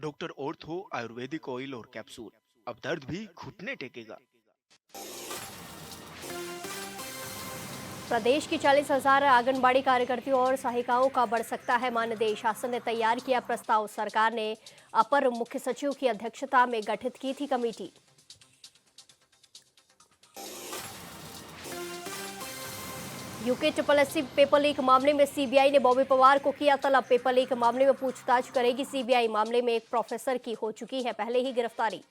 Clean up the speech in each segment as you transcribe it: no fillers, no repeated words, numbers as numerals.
Doctor ortho Ayurvedic oil और capsule. अब दर्द भी घुटने टेकेगा। प्रदेश की 40,000 आंगनबाड़ी कार्यकर्तियों और सहायिकाओं का बढ़ सकता है मानदेय। शासन ने तैयार किया प्रस्ताव। सरकार ने अपर मुख्य सचिव की अध्यक्षता में गठित की थी committee. UK triple SC paper leak मामले में सीबीआई ने बॉबी पवार को किया तलब। पेपर लीक मामले में पूछताछ करेगी सीबीआई। मामले में एक प्रोफेसर की हो चुकी है पहले ही गिरफ्तारी।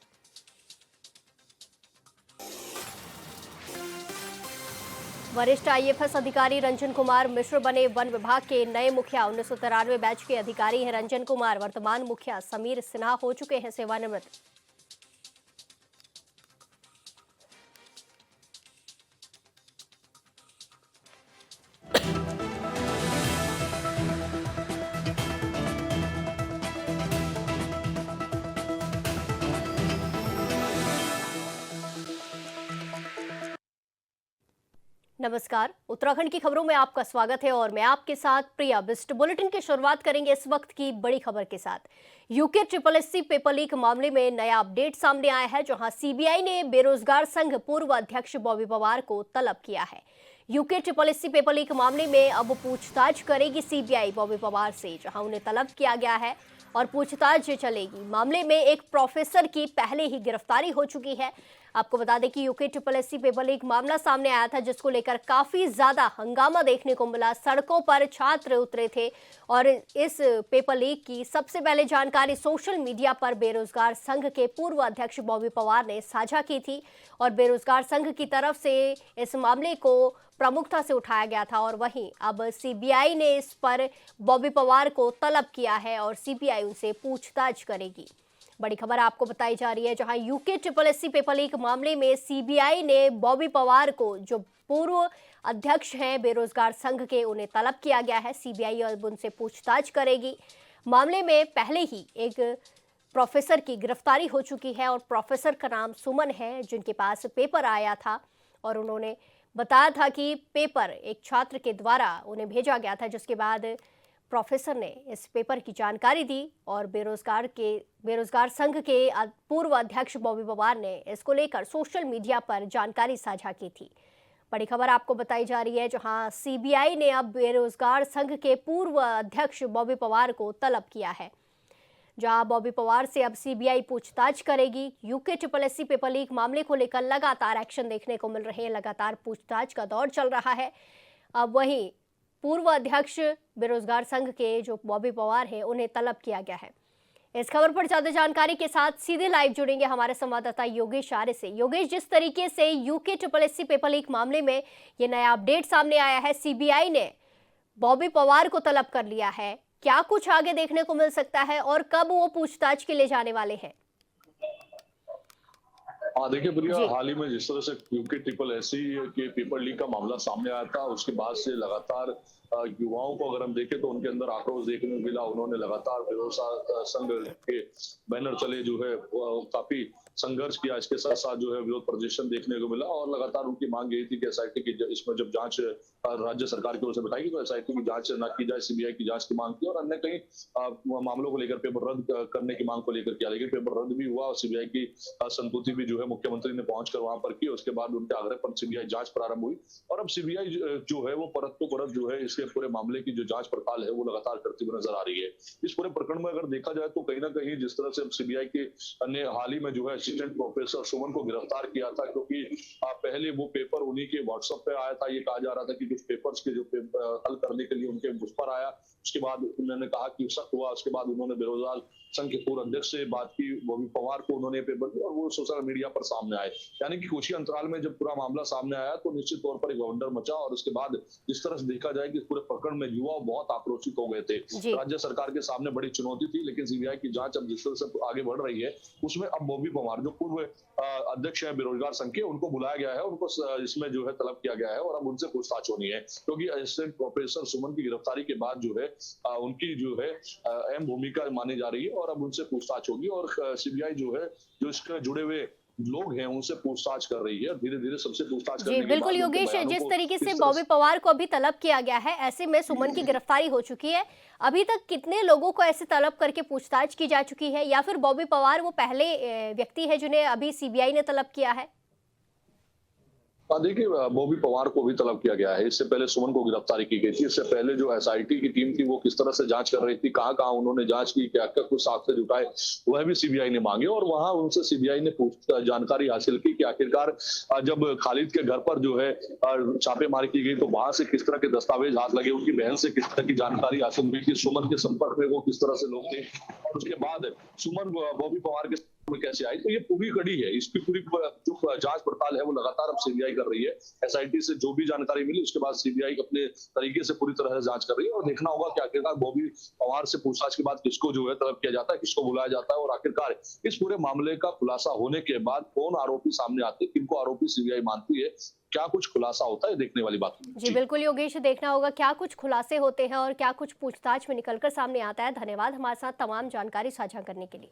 वरिष्ठ आईएफएस अधिकारी रंजन कुमार मिश्र बने वन विभाग के नए मुखिया। 1993 बैच के अधिकारी हैं रंजन कुमार। वर्तमान मुखिया समीर सिन्हा हो चुके हैं सेवानिवृत्त। नमस्कार, उत्तराखंड की खबरों में आपका स्वागत है और मैं आपके साथ प्रिया बिस्ट। बुलेटिन की शुरुआत करेंगे इस वक्त की बड़ी खबर के साथ। UK triple SC paper leak मामले में नया अपडेट सामने आया है, जहां सीबीआई ने बेरोजगार संघ पूर्व अध्यक्ष बॉबी पवार को तलब किया है। UK triple SC paper leak मामले में अब पूछताछ करेगी सीबीआई बॉबी पवार से, जहां उन्हें तलब किया गया है और पूछताछ चलेगी। मामले में एक प्रोफेसर की पहले ही गिरफ्तारी हो चुकी है। आपको बता दें कि UK triple SC paper leak मामला सामने आया था, जिसको लेकर काफी ज्यादा हंगामा देखने को मिला। सड़कों पर छात्र उतरे थे और इस पेपर लीक की सबसे पहले जानकारी सोशल मीडिया पर बेरोजगार संघ के पूर्व अध्यक्ष बॉबी पवार ने साझा की थी और बेरोजगार संघ की तरफ से इस मामले को प्रमुखता से उठाया गया था। और वहीं अब सीबीआई ने इस पर बॉबी पवार को तलब किया है और सीबीआई उनसे पूछताछ करेगी। बड़ी खबर आपको बताई जा रही है, जहां UK triple SC paper leak मामले में सीबीआई ने बॉबी पवार को, जो पूर्व अध्यक्ष हैं बेरोजगार संघ के, उन्हें तलब किया गया है। सीबीआई अब उनसे पूछताछ करेगी। मामले में पहले ही एक प्रोफेसर की गिरफ्तारी हो चुकी है और प्रोफेसर का नाम सुमन है, जिनके पास पेपर आया था और उन्होंने बताया था कि पेपर एक छात्र के द्वारा उन्हें भेजा गया था, जिसके बाद प्रोफेसर ने इस पेपर की जानकारी दी और बेरोजगार संघ के पूर्व अध्यक्ष बॉबी पवार ने इसको लेकर सोशल मीडिया पर जानकारी साझा की थी। बड़ी खबर आपको बताई जा रही है, जहां सीबीआई ने अब बेरोजगार संघ के पूर्व अध्यक्ष बॉबी पवार को तलब किया है। जहां बॉबी पवार से अब सीबीआई पूछताछ करेगी। UK triple SC paper leak मामले को लेकर लगातार एक्शन देखने को मिल रहे हैं, लगातार पूछताछ का दौर चल रहा है। अब वहीं पूर्व अध्यक्ष बेरोजगार संघ के जो बॉबी पवार हैं, उन्हें तलब किया गया है। इस खबर पर ज्यादा जानकारी के साथ सीधे लाइव जुड़ेंगे हमारे संवाददाता योगेश आर्य से। योगेश, जिस तरीके से UK triple SC paper leak मामले में ये नया अपडेट सामने आया है, सीबीआई ने बॉबी पवार को तलब कर लिया है, क्या कुछ आगे देखने को मिल सकता है और कब वो पूछताछ के लिए जाने वाले हैं? हाँ देखिए प्रिया, जी। हाल ही में जिस तरह से यूके ट्रिपल एससी के पेपर लीक का मामला सामने आया था, उसके बाद से लगातार युवाओं को अगर हम देखें तो उनके अंदर आक्रोश देखने को मिला। उन्होंने लगातार बेरोजगार संघ के बैनर तले जो है काफी संघर्ष किया। इसके साथ साथ जो है विरोध प्रदर्शन देखने को मिला और लगातार उनकी मांग यही थी कि एसआईटी की इसमें जब जांच राज्य सरकार की ओर से बताई तो एसआईटी की जांच न की जाए, सीबीआई की जांच की मांग की और अन्य कई मामलों को लेकर पेपर रद्द करने की मांग को लेकर किया। लेकिन पेपर रद्द भी हुआ और सीबीआई की संतुष्टि भी जो है मुख्यमंत्री ने पहुंचकर वहां पर की। उसके बाद उनके आग्रह पर सीबीआई जांच प्रारंभ हुई और अब सीबीआई जो है वो परत तो परत जो है इसके पूरे मामले की जो जांच पड़ताल है वो लगातार करती हुई नजर आ रही है। इस पूरे प्रकरण में अगर देखा जाए तो कहीं ना कहीं जिस तरह से सीबीआई के ने हाल ही में जो है असिस्टेंट प्रोफेसर सुमन को गिरफ्तार किया था, क्योंकि पहले वो पेपर उन्हीं के व्हाट्सएप पे आया था। ये कहा जा रहा था कि कुछ पेपर्स के जो हल करने के लिए उनके मुझ पर आया। उसके बाद उन्होंने कहा कि शक हुआ। उसके बाद उन्होंने बेरोजगार संघ के पूर्व अध्यक्ष से बात की, बॉबी पवार को उन्होंने पेपर दिया और वो सोशल मीडिया पर सामने आए। यानी कि कुछ ही अंतराल में जब पूरा मामला सामने आया तो निश्चित तौर पर एक वंडर मचा और उसके बाद जिस तरह से देखा जाए कि इस पूरे प्रकरण में युवा बहुत आक्रोशित हो गए थे। राज्य सरकार के सामने बड़ी चुनौती थी, लेकिन सीबीआई की जांच अब जिस तरह से आगे बढ़ रही है उसमें अब बॉबी पवार जो पूर्व अध्यक्ष है बेरोजगार संघ के, उनको बुलाया गया है, उनको इसमें जो है तलब किया गया है और अब उनसे पूछताछ होनी है। क्योंकि असिस्टेंट प्रोफेसर सुमन की गिरफ्तारी के बाद जो है उनकी जो है अहम भूमिका मानी जा रही है और अब उनसे पूछताछ होगी और सीबीआई जो है जो इसके जुड़े हुए लोग हैं उनसे पूछताछ कर रही है। धीरे धीरे सबसे पूछताछ जी करने के बिल्कुल बाद उनके योगेश, बयानों जिस को तरीके से किस तरह बॉबी पवार को अभी तलब किया गया है, ऐसे में सुमन की गिरफ्तारी हो चुकी है। अभी तक कितने लोगों को ऐसे तलब करके पूछताछ की जा चुकी है, या फिर बॉबी पवार वो पहले व्यक्ति है जिन्हें अभी सीबीआई ने तलब किया है? देखिए बॉबी पवार को भी तलब किया गया है। इससे पहले सुमन को गिरफ्तारी की गई थी। इससे पहले जो एसआईटी की टीम थी वो किस तरह से जांच कर रही थी, कहाँ-कहाँ उन्होंने जांच की, क्या-क्या कुछ साक्ष्य जुटाए, वह भी सीबीआई ने मांगे और वहां उनसे सीबीआई ने जानकारी हासिल की कि आखिरकार जब खालिद के घर पर जो है छापेमारी की गई तो वहां से किस तरह के दस्तावेज हाथ लगे, उनकी बहन से किस तरह की जानकारी हासिल हुई कि सुमन के संपर्क में वो किस तरह से लोग थे और उसके बाद सुमन बॉबी पवार के में कैसे आई। तो ये पूरी कड़ी है, इसकी पूरी जो जांच पड़ताल है वो लगातार अब सीबीआई कर रही है। एसआईटी से जो भी जानकारी मिली उसके बाद सीबीआई अपने तरीके से पूरी तरह से जांच कर रही है और देखना होगा कि आखिरकार बॉबी पवार से पूछताछ के बाद किसको जो है तलब किया जाता है, किसको बुलाया जाता है और आखिरकार इस पूरे मामले का खुलासा होने के बाद कौन आरोपी सामने आते हैं, किनको आरोपी सीबीआई मानती है, क्या कुछ खुलासा होता है, देखने वाली बात है। जी बिल्कुल योगेश, देखना होगा क्या कुछ खुलासे होते हैं और क्या कुछ पूछताछ में निकलकर सामने आता है। धन्यवाद हमारे साथ तमाम जानकारी साझा करने के लिए।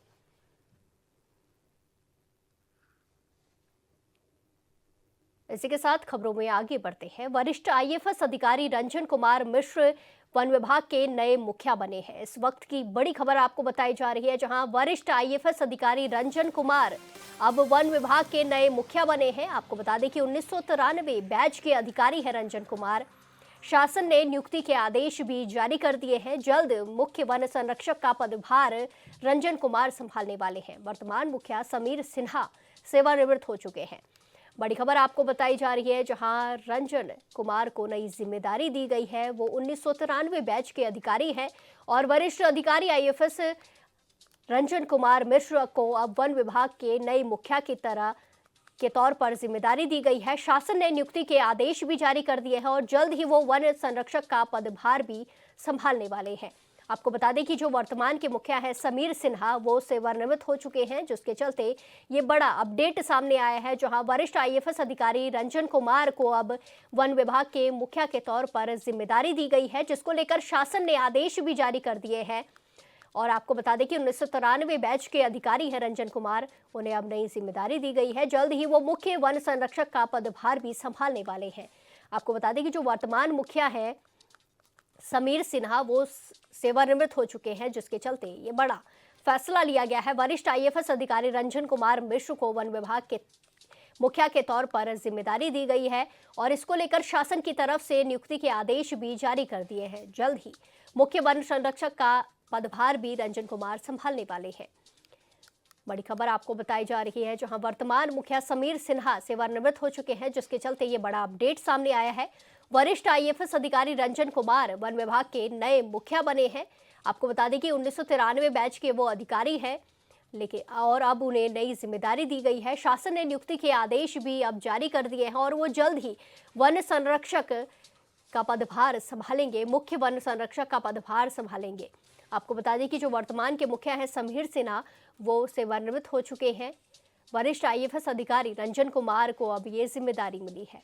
इसी के साथ खबरों में आगे बढ़ते हैं। वरिष्ठ आईएफएस अधिकारी रंजन कुमार मिश्र वन विभाग के नए मुखिया बने हैं। इस वक्त की बड़ी खबर आपको बताई जा रही है, जहां वरिष्ठ आईएफएस अधिकारी रंजन कुमार अब वन विभाग के नए मुखिया बने हैं। आपको बता दें कि 1993 बैच के अधिकारी हैं रंजन कुमार। शासन ने नियुक्ति के आदेश भी जारी कर दिए हैं। जल्द मुख्य वन संरक्षक का पदभार रंजन कुमार संभालने वाले हैं। वर्तमान मुखिया समीर सिन्हा सेवानिवृत्त हो चुके हैं। बड़ी खबर आपको बताई जा रही है, जहां रंजन कुमार को नई जिम्मेदारी दी गई है। वो 1993 बैच के अधिकारी हैं और वरिष्ठ अधिकारी आईएफएस रंजन कुमार मिश्र को अब वन विभाग के नए मुखिया के तौर पर जिम्मेदारी दी गई है। शासन ने नियुक्ति के आदेश भी जारी कर दिए हैं और जल्द ही वो वन संरक्षक का पदभार भी संभालने वाले हैं। आपको बता दें कि जो वर्तमान के मुखिया है समीर सिन्हा, वो सेवानिवृत्त हो चुके हैं, जिसके चलते ये बड़ा अपडेट सामने आया है, जहां वरिष्ठ आईएफएस अधिकारी रंजन कुमार को अब वन विभाग के मुखिया के तौर पर जिम्मेदारी दी गई है, जिसको लेकर शासन ने आदेश भी जारी कर दिए हैं। और आपको बता दें कि 1993 बैच के अधिकारी हैं रंजन कुमार, उन्हें अब नई जिम्मेदारी दी गई है। जल्द ही वो मुख्य वन संरक्षक का पदभार भी संभालने वाले हैं। आपको बता दें कि जो वर्तमान मुखिया है समीर सिन्हा, वो सेवानिवृत्त हो चुके हैं, जिसके चलते ये बड़ा फैसला लिया गया है। वरिष्ठ आईएफएस अधिकारी रंजन कुमार मिश्र को वन विभाग के मुखिया के तौर पर जिम्मेदारी दी गई है और इसको लेकर शासन की तरफ से नियुक्ति के आदेश भी जारी कर दिए हैं। जल्द ही मुख्य वन संरक्षक का पदभार भी रंजन कुमार संभालने वाले हैं। बड़ी खबर आपको बताई जा रही है, जहां वर्तमान मुखिया समीर सिन्हा सेवानिवृत्त हो चुके हैं, जिसके चलते ये बड़ा अपडेट सामने आया है। वरिष्ठ आईएफएस अधिकारी रंजन कुमार वन विभाग के नए मुखिया बने हैं। आपको बता दें कि 1993 बैच के वो अधिकारी हैं, लेकिन और अब उन्हें नई जिम्मेदारी दी गई है। शासन ने नियुक्ति के आदेश भी अब जारी कर दिए हैं और वो जल्द ही वन संरक्षक का पदभार संभालेंगे, मुख्य वन संरक्षक का पदभार संभालेंगे। आपको बता दें कि जो वर्तमान के मुखिया हैं समीर सिन्हा, वो सेवानिवृत्त हो चुके हैं। वरिष्ठ आईएफएस अधिकारी रंजन कुमार को अब ये जिम्मेदारी मिली है।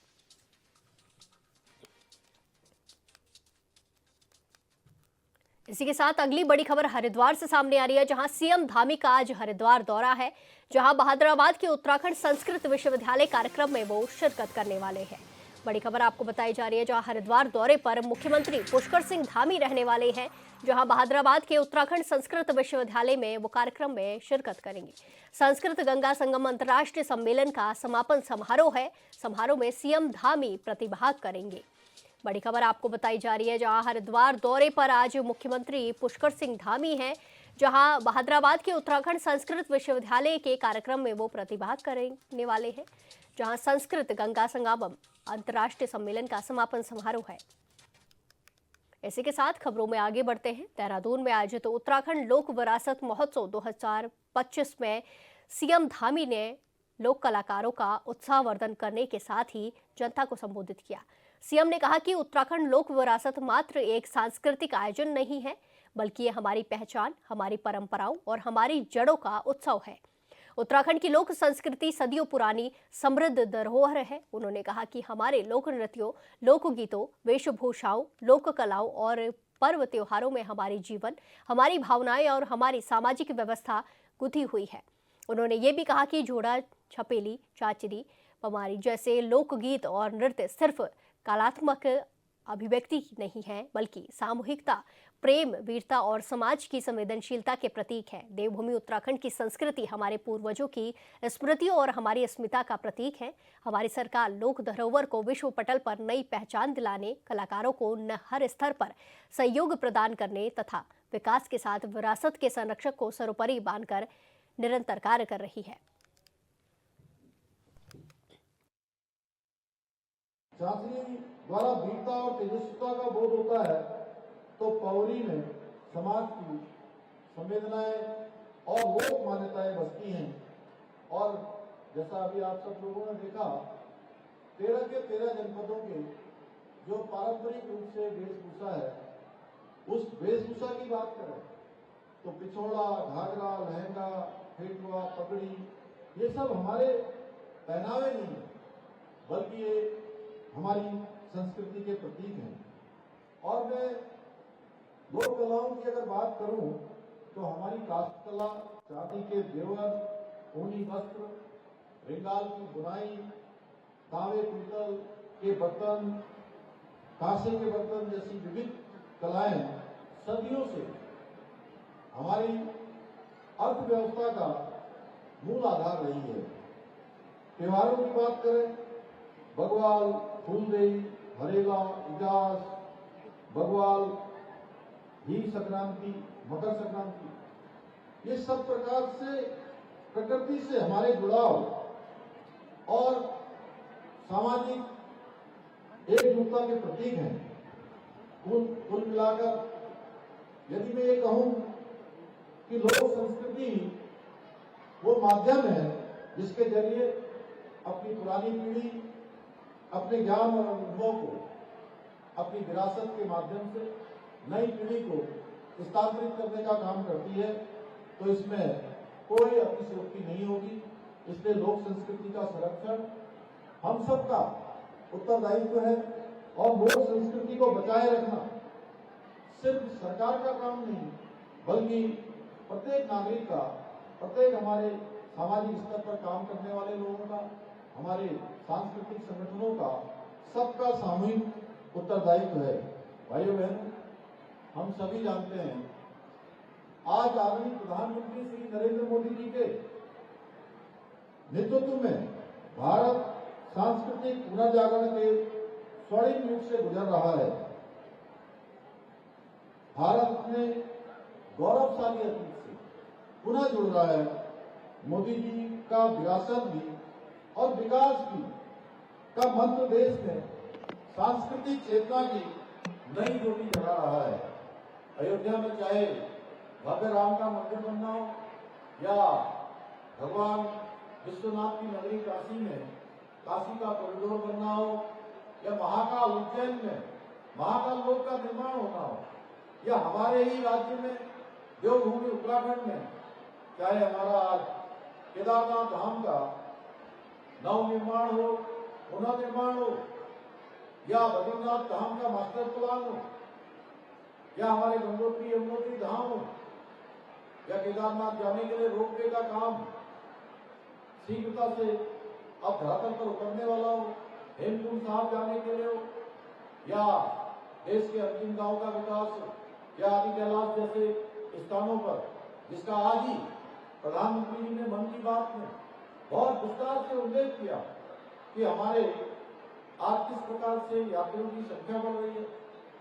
इसी के साथ अगली बड़ी खबर हरिद्वार से सामने आ रही है, जहां सीएम धामी का आज हरिद्वार दौरा है, जहां बहादुराबाद के उत्तराखंड संस्कृत विश्वविद्यालय कार्यक्रम में वो शिरकत करने वाले हैं। बड़ी खबर आपको बताई जा रही है, जहां हरिद्वार दौरे पर मुख्यमंत्री पुष्कर सिंह धामी रहने वाले हैं, जहां बहादुराबाद के उत्तराखंड संस्कृत विश्वविद्यालय में वो कार्यक्रम में शिरकत करेंगे। संस्कृत गंगा संगम अंतर्राष्ट्रीय सम्मेलन का समापन समारोह है। समारोह में सीएम धामी प्रतिभाग करेंगे। बड़ी खबर आपको बताई जा रही है, जहां हरिद्वार दौरे पर आज मुख्यमंत्री पुष्कर सिंह धामी हैं, जहां बहादुराबाद के उत्तराखंड संस्कृत विश्वविद्यालय के कार्यक्रम में वो प्रतिभाग करने वाले हैं, जहां संस्कृत गंगा संगम अंतर्राष्ट्रीय सम्मेलन का समापन समारोह है। इसी के साथ खबरों में आगे बढ़ते हैं। देहरादून में आयोजित उत्तराखंड लोक विरासत महोत्सव 2025 में सीएम धामी ने लोक कलाकारों का उत्साहवर्धन करने के साथ ही जनता को संबोधित किया। सीएम ने कहा कि उत्तराखंड लोक विरासत मात्र एक सांस्कृतिक आयोजन नहीं है, बल्कि ये हमारी पहचान, हमारी परंपराओं और हमारी जड़ों का उत्सव है। उत्तराखंड की लोक संस्कृति सदियों पुरानी समृद्ध धरोहर है। उन्होंने कहा कि हमारे लोक नृत्यों, लोकगीतों, वेशभूषाओं, लोक कलाओं और पर्व त्योहारों में हमारी जीवन, हमारी भावनाएं और हमारी सामाजिक व्यवस्था गुंथी हुई है। उन्होंने ये भी कहा कि जोड़ा, छपेली, चाचरी, पमारी जैसे लोकगीत और नृत्य सिर्फ कलात्मक अभिव्यक्ति नहीं है, बल्कि सामूहिकता, प्रेम, वीरता और समाज की संवेदनशीलता के प्रतीक है। देवभूमि उत्तराखंड की संस्कृति हमारे पूर्वजों की स्मृतियों और हमारी अस्मिता का प्रतीक है। हमारी सरकार लोक धरोहर को विश्व पटल पर नई पहचान दिलाने, कलाकारों को हर स्तर पर सहयोग प्रदान करने तथा विकास के साथ विरासत के संरक्षक को सर्वोपरि मानकर निरंतर कार्य कर रही है। चाचरी द्वारा वीरता और तेजस्विता का बोध होता है, तो पौरी में समाज की संवेदनाएं और लोक मान्यताएं बसती हैं। और जैसा अभी आप सब लोगों ने देखा, 13 के 13 जनपदों के जो पारंपरिक रूप से वेशभूषा है, उस वेशभूषा की बात करें तो पिछोड़ा, घाघरा, लहंगा, फेटुआ, पगड़ी, ये सब हमारे पहनावे नहीं है, बल्कि ये हमारी संस्कृति के प्रतीक हैं। और मैं लोक कलाओं की अगर बात करूं तो हमारी काष्ठ कला, चांदी के जेवर, ऊनी वस्त्र, रिंगाल की बुनाई, तांबे पीतल के बर्तन, कांसे के बर्तन जैसी विविध कलाएं सदियों से हमारी अर्थव्यवस्था का मूल आधार रही है। त्योहारों की बात करें, बग्वाल, फूलदेई, हरेला, इजास, बग्वाल, हीर संक्रांति, मकर संक्रांति, ये सब प्रकार से प्रकृति से हमारे जुड़ाव और सामाजिक एकजुटता के प्रतीक हैं। कुल मिलाकर यदि मैं ये कहूं कि लोक संस्कृति वो माध्यम है जिसके जरिए अपनी पुरानी पीढ़ी अपने ज्ञान और अनुभवों को अपनी विरासत के माध्यम से नई पीढ़ी को स्थानांतरित करने का काम करती है, तो इसमें कोई अतिशयोक्ति नहीं होगी। इसलिए लोक संस्कृति का संरक्षण हम सबका उत्तरदायित्व है और लोक संस्कृति को बचाए रखना सिर्फ सरकार का काम नहीं, बल्कि प्रत्येक नागरिक का, प्रत्येक हमारे सामाजिक स्तर पर काम करने वाले लोगों का, हमारे सांस्कृतिक संगठनों का, सबका सामूहिक उत्तरदायित्व है। भाइयों बहनों, हम सभी जानते हैं आज आदरणीय प्रधानमंत्री श्री नरेंद्र मोदी जी के नेतृत्व में भारत सांस्कृतिक पुनर्जागरण के स्वर्णिम युग से गुजर रहा है। भारत अपने गौरवशाली अतीत से पुनः जुड़ रहा है। मोदी जी का विरासत भी और विकास भी का मंत्र देश में सांस्कृतिक चेतना की नई ज्योति जगा रहा है। अयोध्या में चाहे भव्य राम का मंदिर बनना हो या भगवान विश्वनाथ की नगरी काशी में काशी का कॉरिडोर बनना हो या महाकाल उज्जैन में महाकाल लोक का निर्माण होना हो या हमारे ही राज्य में देवभूमि उत्तराखंड में चाहे हमारा केदारनाथ धाम का नव निर्माण हो, पुनः निर्माण हो या बद्रीनाथ धाम का मास्टर प्लान हो या हमारे गंगोत्री यमुनोत्री धाम हो या केदारनाथ जाने के लिए रोपवे का काम शीघ्रता से अब धरातल पर उतरने वाला हो, हेमकुंड साहब जाने के लिए हो या देश के अंतिम गांव का विकास हो या आदि कैलाश जैसे स्थानों पर, जिसका आज ही प्रधानमंत्री जी ने मन की बात में बहुत विस्तार से उल्लेख किया कि हमारे आज किस प्रकार से यात्रियों की संख्या बढ़ रही है,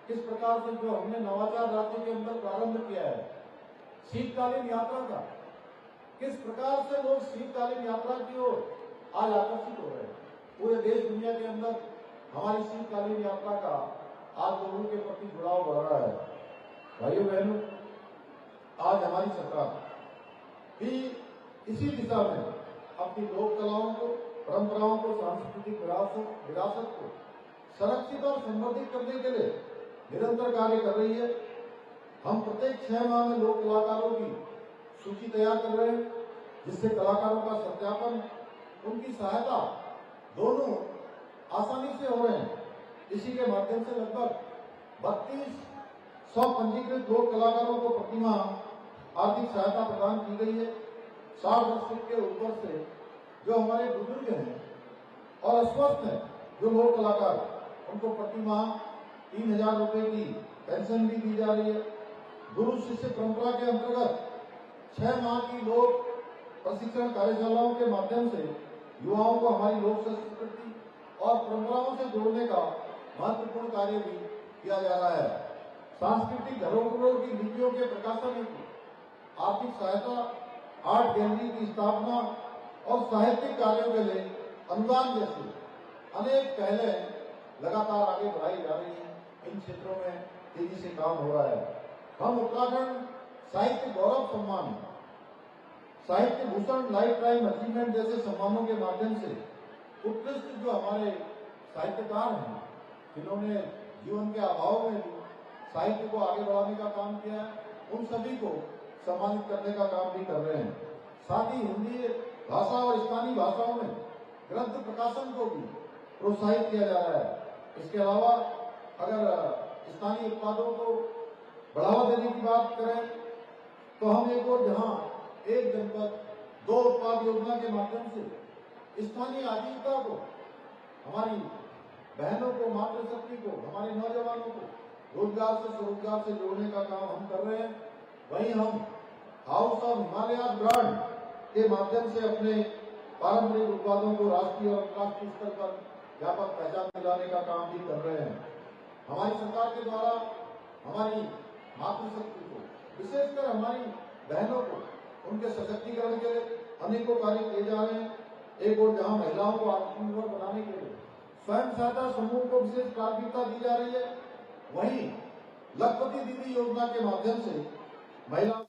किस प्रकार से जो हमने नवाचार राज्य के अंदर प्रारंभ किया है शीतकालीन यात्रा का, किस प्रकार से लोग शीतकालीन यात्रा की ओर आज आकर्षित हो रहे हैं। पूरे देश दुनिया के अंदर हमारी शीतकालीन यात्रा का आज लोगों के प्रति जुड़ाव बढ़ रहा है। भाइयों बहनों, आज हमारी सरकार भी इसी दिशा में अपनी लोक कलाओं को, परंपराओं को, सांस्कृतिक विरासत को संरक्षित और संवर्धित करने के लिए निरंतर कार्य कर रही है। हम प्रत्येक 6 माह में लोक कलाकारों की सूची तैयार कर रहे हैं, जिससे कलाकारों का सत्यापन, उनकी सहायता दोनों आसानी से हो रहे हैं। इसी के माध्यम से लगभग 3200 पंजीकृत लोक कलाकारों को प्रतिमाह आर्थिक सहायता प्रदान की गई है। 60 वर्ष के ऊपर से जो हमारे बुजुर्ग हैं और अस्वस्थ हैं, जो लोक कलाकार, उनको प्रति माह 3000 रुपए की पेंशन भी दी जा रही है। गुरु शिष्य परंपरा के अंतर्गत 6 माह की लोक प्रशिक्षण कार्यशालाओं के माध्यम से युवाओं को हमारी लोक संस्कृति और परंपराओं से जोड़ने का महत्वपूर्ण कार्य भी किया जा रहा है। सांस्कृतिक धरोहरों की लिपियों के प्रकाशन हेतु आर्थिक सहायता, आर्ट गैलरी की स्थापना और साहित्यिक कार्यों के लिए अनुदान जैसी अनेक पहलें लगातार आगे बढ़ाई जा रही हैं। इन क्षेत्रों में तेजी से काम हो रहा है। हम उत्तराखंड साहित्य गौरव सम्मान, साहित्य भूषण, लाइफ टाइम अचीवमेंट जैसे सम्मानों के माध्यम से उत्कृष्ट जो हमारे साहित्यकार हैं, जिन्होंने जीवन के अभाव में भी साहित्य को आगे बढ़ाने का काम किया है, उन सभी को सम्मानित करने का काम भी कर रहे हैं। साथ ही हिंदी भाषा और स्थानीय भाषाओं में ग्रंथ प्रकाशन को भी प्रोत्साहित किया जा रहा है। इसके अलावा अगर स्थानीय उत्पादों को बढ़ावा देने की बात करें तो हम एक और जहां एक जनपद 2 उत्पाद योजना के माध्यम से स्थानीय आजीविका को, हमारी बहनों को, मातृशक्ति को, हमारे नौजवानों को रोजगार से स्वरोजगार से जोड़ने का काम हम कर रहे हैं। वहीं हम हाउस ऑफ हिमालय ब्रांड के माध्यम से अपने पारंपरिक उत्पादों को राष्ट्रीय और अंतर्राष्ट्रीय स्तर पर व्यापक पहचान दिलाने का काम भी कर रहे हैं। हमारी सरकार के द्वारा हमारी मातृशक्ति को, विशेषकर हमारी बहनों को, उनके सशक्तिकरण के लिए अनेकों कार्य किए जा रहे हैं। एक और जहां महिलाओं को आत्मनिर्भर बनाने के लिए स्वयं सहायता समूह को विशेष प्राथमिकता दी जा रही है, वहीं लखपति दीदी योजना के माध्यम से महिला।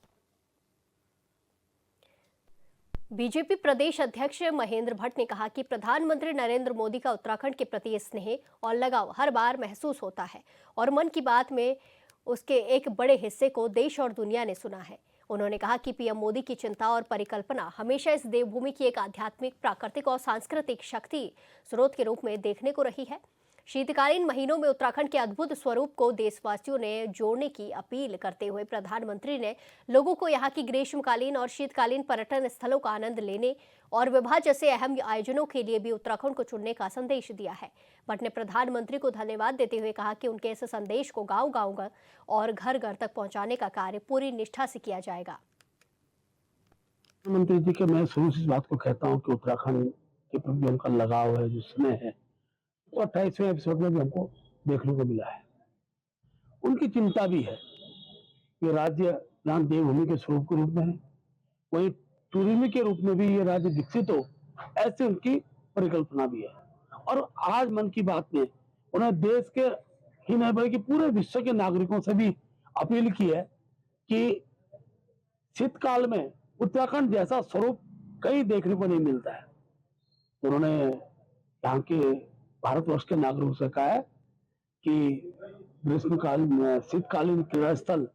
बीजेपी प्रदेश अध्यक्ष महेंद्र भट्ट ने कहा कि प्रधानमंत्री नरेंद्र मोदी का उत्तराखंड के प्रति स्नेह और लगाव हर बार महसूस होता है और मन की बात में उसके एक बड़े हिस्से को देश और दुनिया ने सुना है। उन्होंने कहा कि पीएम मोदी की चिंता और परिकल्पना हमेशा इस देवभूमि की एक आध्यात्मिक, प्राकृतिक और सांस्कृतिक शक्ति स्रोत के रूप में देखने को रही है। शीतकालीन महीनों में उत्तराखंड के अद्भुत स्वरूप को देशवासियों ने जोड़ने की अपील करते हुए प्रधानमंत्री ने लोगों को यहाँ की ग्रीष्मकालीन और शीतकालीन पर्यटन स्थलों का आनंद लेने और विवाह जैसे अहम आयोजनों के लिए भी उत्तराखंड को चुनने का संदेश दिया है। भट्ट ने प्रधानमंत्री को धन्यवाद देते हुए कहा कि उनके इस संदेश को गांव-गांव और घर-घर तक पहुंचाने का कार्य पूरी निष्ठा से किया जाएगा। प्रधानमंत्री जी के मैं शुरू से इस बात को कहता हूँ कि उत्तराखंड के प्रति उनका लगाव है, जो स्नेह है, वो 28वें एपिसोड में भी हमको देखने को मिला है। उनकी चिंता भी है कि राज्य जहाँ देवभूमि के स्वरूप के रूप में है, वहीं टूरिज्म के रूप में भी ये राज्य विकसित हो, ऐसे उनकी परिकल्पना भी है। और आज मन की बात में उन्होंने देश के ही नहीं बल्कि पूरे विश्व के नागरिकों से भी अपील की है कि शीतकाल में उत्तराखंड जैसा स्वरूप कहीं देखने को नहीं मिलता है। उन्होंने यहाँ के भारतवर्ष के नागरिकों से कहा है कि ग्रीष्मकालीन शीतकालीन क्रीड़ा स्थल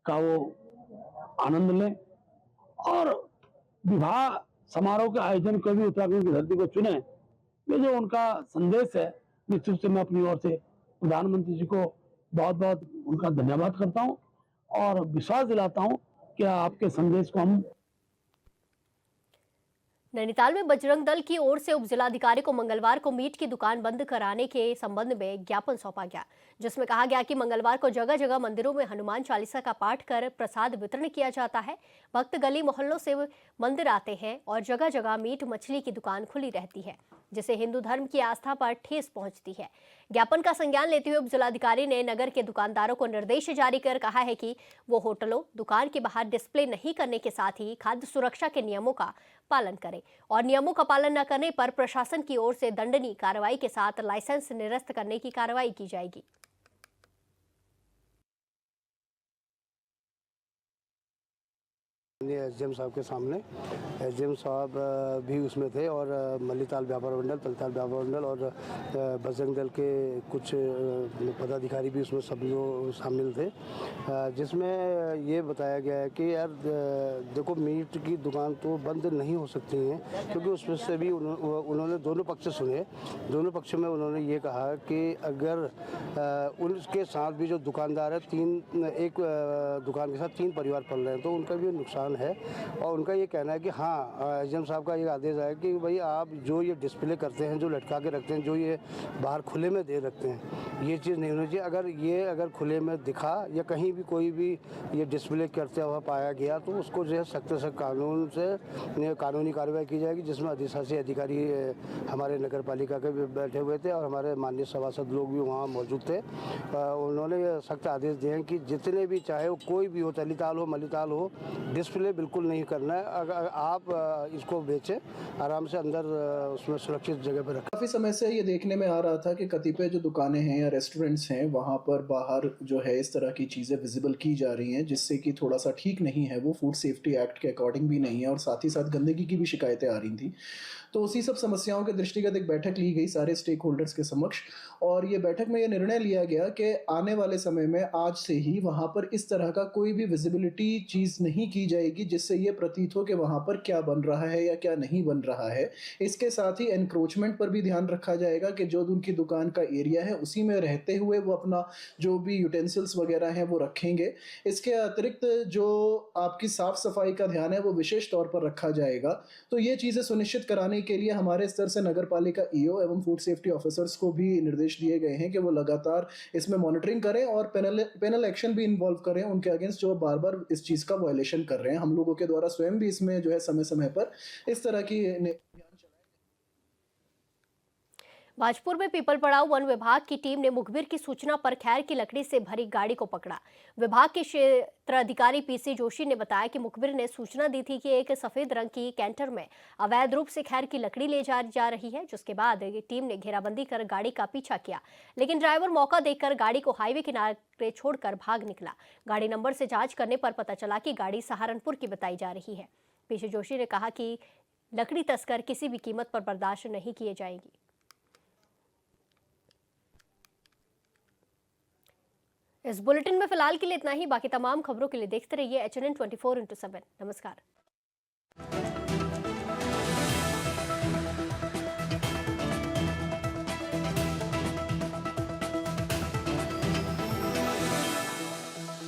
का वो आनंद लें और विवाह समारोह के आयोजन को भी उत्तराखंड की धरती को चुने। ये जो उनका संदेश है, निश्चित रूप से मैं अपनी ओर से प्रधानमंत्री जी को बहुत बहुत उनका धन्यवाद करता हूँ और विश्वास दिलाता हूँ कि आपके संदेश को हम। नैनीताल में बजरंग दल की ओर से उप जिलाधिकारी को मंगलवार को मीट की दुकान बंद कराने के संबंध में ज्ञापन सौंपा गया, जिसमें कहा गया कि मंगलवार को जगह जगह मंदिरों में हनुमान चालीसा का पाठ कर प्रसाद वितरण किया जाता है। भक्त गली मोहल्लों से मंदिर आते हैं और जगह जगह मीट मछली की दुकान खुली रहती है, जिससे हिंदू धर्म की आस्था पर ठेस पहुंचती है। ज्ञापन का संज्ञान लेते हुए उप जिलाधिकारी ने नगर के दुकानदारों को निर्देश जारी कर कहा है कि वो होटलों, दुकान के बाहर डिस्प्ले नहीं करने के साथ ही खाद्य सुरक्षा के नियमों का पालन करें और नियमों का पालन न करने पर प्रशासन की ओर से दंडनीय कार्रवाई के साथ लाइसेंस निरस्त करने की कार्रवाई की जाएगी। एसडीएम साहब के सामने एसडीएम साहब भी उसमें थे और मल्लीताल व्यापार मंडल, तलताल व्यापार मंडल और बजरंग दल के कुछ पदाधिकारी भी उसमें सभी लोग शामिल थे, जिसमें ये बताया गया है कि यार देखो मीट की दुकान तो बंद नहीं हो सकती है, क्योंकि उसमें से भी उन्होंने दोनों पक्ष सुने। दोनों पक्ष में उन्होंने ये कहा कि अगर उनके साथ भी जो दुकानदार है, एक दुकान के साथ 3 परिवार पल रहे हैं, तो उनका भी नुकसान चालान है। और उनका ये कहना है कि हाँ, एसडीएम साहब का ये आदेश है कि भाई आप जो ये डिस्प्ले करते हैं, जो लटका के रखते हैं, जो ये बाहर खुले में दे रखते हैं, ये चीज़ नहीं होनी चाहिए। अगर खुले में दिखा या कहीं भी कोई भी ये डिस्प्ले करते हुआ पाया गया तो उसको जो है सख्त से कानूनी कार्रवाई की जाएगी, जिसमें अधिशासी अधिकारी हमारे नगर पालिका के भी बैठे हुए थे और हमारे माननीय सभासद लोग भी वहाँ मौजूद थे। उन्होंने सख्त आदेश दिए हैं कि जितने भी, चाहे वो कोई भी हो, तलीताल हो, मलीताल हो, डिस्प्ले बिल्कुल नहीं करना है। अगर आप इसको बेचें, आराम से अंदर उसमें सुरक्षित जगह पर रखें। काफ़ी समय से ये देखने में आ रहा था कि कतिपय जो दुकानें हैं या रेस्टोरेंट्स हैं, वहाँ पर बाहर जो है इस तरह की चीज़ें विजिबल की जा रही हैं, जिससे कि थोड़ा सा ठीक नहीं है, वो फूड सेफ्टी एक्ट के अकॉर्डिंग भी नहीं है, और साथ ही साथ गंदगी की भी शिकायतें आ रही थी। तो उसी सब समस्याओं के दृष्टिगत एक बैठक ली गई सारे स्टेक होल्डर्स के समक्ष, और ये बैठक में ये निर्णय लिया गया कि आने वाले समय में आज से ही वहाँ पर इस तरह का कोई भी विजिबिलिटी चीज़ नहीं की जाएगी, जिससे ये प्रतीत हो कि वहाँ पर क्या बन रहा है या क्या नहीं बन रहा है। इसके साथ ही एनक्रोचमेंट पर भी ध्यान रखा जाएगा कि जो उनकी दुकान का एरिया है उसी में रहते हुए वो अपना जो भी यूटेंसिल्स वगैरह हैं वो रखेंगे। इसके अतिरिक्त जो आपकी साफ़ सफाई का ध्यान है वो विशेष तौर पर रखा जाएगा। तो ये चीज़ें सुनिश्चित कराने के लिए हमारे स्तर से नगर पालिका ईओ एवं फूड सेफ्टी ऑफिसर्स को भी निर्देश दिए गए हैं कि वो लगातार इसमें मॉनिटरिंग करें और पेनल एक्शन भी इन्वॉल्व करें उनके अगेंस्ट जो बार बार इस चीज़ का वायलेशन कर रहे हैं। हम लोगों के द्वारा स्वयं भी इसमें जो है समय समय पर इस तरह की भाजपुर में पीपल पड़ाव वन विभाग की टीम ने मुखबिर की सूचना पर खैर की लकड़ी से भरी गाड़ी को पकड़ा। विभाग के क्षेत्र अधिकारी पीसी जोशी ने बताया कि मुखबिर ने सूचना दी थी कि एक सफेद रंग की कैंटर में अवैध रूप से खैर की लकड़ी ले जा रही है, जिसके बाद टीम ने घेराबंदी कर गाड़ी का पीछा किया, लेकिन ड्राइवर मौका देखकर गाड़ी को हाईवे किनारे छोड़कर भाग निकला। गाड़ी नंबर से जांच करने पर पता चला कि गाड़ी सहारनपुर की बताई जा रही है। पीसी जोशी ने कहा कि लकड़ी तस्कर किसी भी कीमत पर बर्दाश्त नहीं किए जाएंगी। इस बुलेटिन में फिलहाल के लिए इतना ही। बाकी तमाम खबरों के लिए देखते रहिए HNN 24/7। नमस्कार।